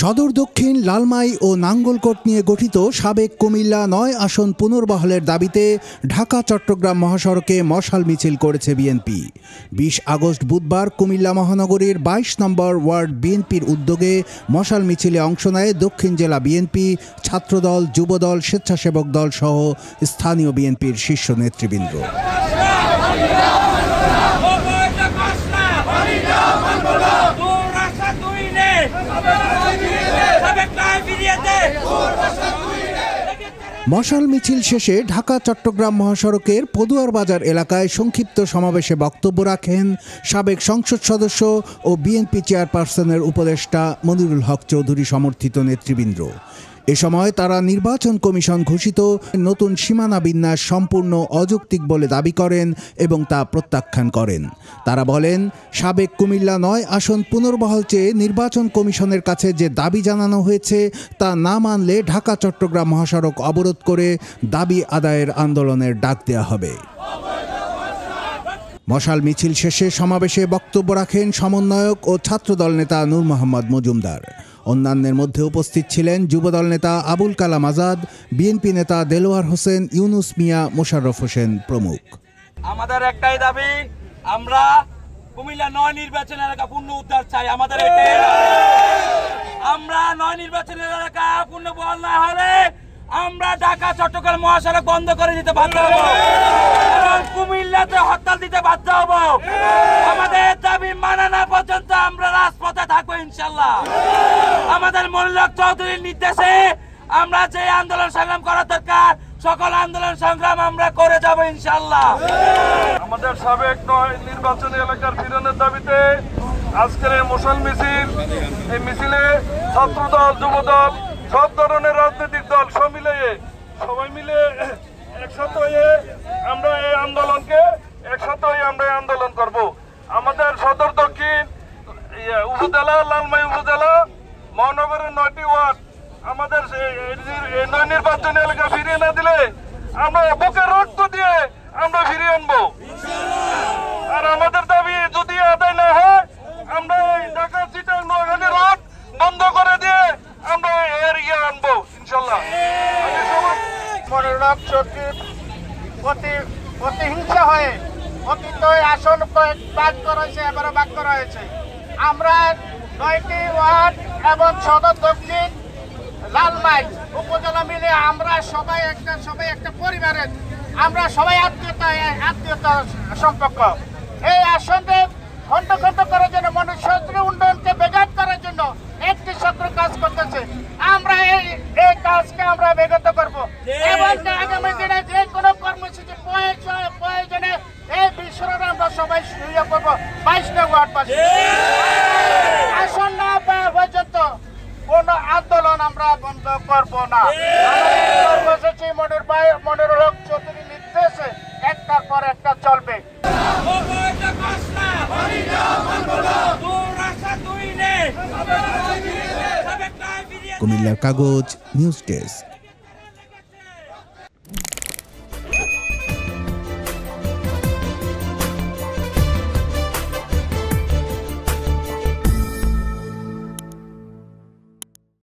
সদর দক্ষিণ, লালমাই ও নাঙ্গলকোট নিয়ে গঠিত সাবেক কুমিল্লা ৯ আসন পুনর্বহালের দাবিতে ঢাকা-চট্টগ্রাম মহাসড়কে মশাল মিছিল করেছে বিএনপি। ২০ আগস্ট বুধবার কুমিল্লা মহানগরীর ২২ নম্বর ওয়ার্ড বিএনপির উদ্যোগে মশাল মিছিলে অংশ নেয় দক্ষিণ জেলা বিএনপি, ছাত্রদল, যুবদল, স্বেচ্ছাসেবক দল সহ স্থানীয় বিএনপির শীর্ষ নেতৃবৃন্দ। মশাল মিছিল শেষে ঢাকা-চট্টগ্রাম মহাসড়কের পদুয়ার বাজার এলাকায় সংক্ষিপ্ত সমাবেশে বক্তব্য রাখেন সাবেক সংসদ সদস্য ও বিএনপি চেয়ারপারসনের উপদেষ্টা মনিরুল হক চৌধুরী সমর্থিত নেতৃবৃন্দ। এ সময় তারা নির্বাচন কমিশন ঘোষিত নতুন সীমানা বিন্যাস সম্পূর্ণ অযৌক্তিক বলে দাবি করেন এবং তা প্রত্যাখ্যান করেন। তারা বলেন, সাবেক কুমিল্লা ৯ আসন পুনর্বহাল চেয়ে নির্বাচন কমিশনের কাছে যে দাবি জানানো হয়েছে তা না মানলে ঢাকা-চট্টগ্রাম মহাসড়ক অবরোধ করে দাবি আদায়ের আন্দোলনের ডাক দেওয়া হবে। মশাল মিছিল শেষে সমাবেশে বক্তব্য রাখেন সমন্বয়ক ও ছাত্রদল নেতা নূর মোহাম্মদ মজুমদার। অন্যান্যের মধ্যে উপস্থিত ছিলেন যুবদল নেতা আবুল কালাম আজাদ, বিএনপি নেতা দেলোয়ার হোসেন, ইউনুস মিয়া, মোশাররফ হোসেন প্রমুখ। আমাদের একটাই দাবি, আমরা কুমিল্লা ৯ নির্বাচন এলাকা পূর্ণ উদ্ধার চাই। আমাদের আমরা ৯ নির্বাচন এলাকা পূর্ণ বহাল না হলে আমরা ঢাকা চট্টগ্রাম মহাসড়ক বন্ধ করে দিতে বাধ্য হব এবং কুমিল্লাতে হরতাল দিতে বাধ্য হব। আমাদের দাবি মানা না পর্যন্ত আমরা রাজপথে থাকবো ইনশাল্লাহ। আমাদের মনিরুল হক চৌধুরীর নির্দেশে আমরা যে আন্দোলন সংগ্রাম করা দরকার সকল আন্দোলন সংগ্রাম আমরা করে যাব ইনশাল্লাহ। আমাদের সাবেক ৯ নির্বাচনী এলাকার ফিরানোর দাবিতে আজকের এই মশাল মিছিল, এই মিছিলে ছাত্রদল, যুবদল, সব ধরনের রাজনৈতিক দল সবাই মিলে একসাথে হয়ে আমরা এই আন্দোলন করব। আমাদের সদর দক্ষিণ উপজেলা, লালমাই উপজেলা, মহানগরের ৯টি ওয়ার্ড আমাদের ৯ নির্বাচনী এলাকা ফিরিয়ে না দিলে আমরা বুকের রক্ত দিয়ে আমরা ফিরিয়ে আনবো। আর আমাদের দাবি যদি আদায় না হয় আমরা এই ঢাকা চিটাং নোয়াখালী রোড বন্ধ করে দিয়ে আমরা এর আনবো ইনশাল্লাহ। মনিরুল হক চৌধুরীর প্রতিহিংসা হয়ে অতীত আসন ভাগ করা হয়েছে, এবারও ভাগ করা হয়েছে। আমরা ৯টি ওয়ার্ড এবং সদর দক্ষিণ, লালমাই উপজেলা মিলে আমরা সবাই একটা পরিবারের, আমরা সবাই আত্মীয়তা সম্পর্ক। এই আসনকে খণ্ড করার জন্য, মনুষ্যত্বের উন্নয়নকে ব্যাঘাত করার জন্য একটি শত্রু কাজ করতেছে। আমরা এই কাজকে আমরা ব্যাঘাত করবো এবং আগামী দিনে যে কোনো কর্মসূচি প্রয়োজনে এই বিষয়ে আমরা সবাই সহযোগিতা করবো। ২২ নং ওয়ার্ড আসন না পাওয়া পর্যন্ত কোন আন্দোলন আমরা বন্ধ করবো না। কর্মসূচি মনিরুল হক চৌধুরীর নির্দেশে একটার পর একটা চলবে। কুমিল্লার কাগজ নিউজ ডেস্ক।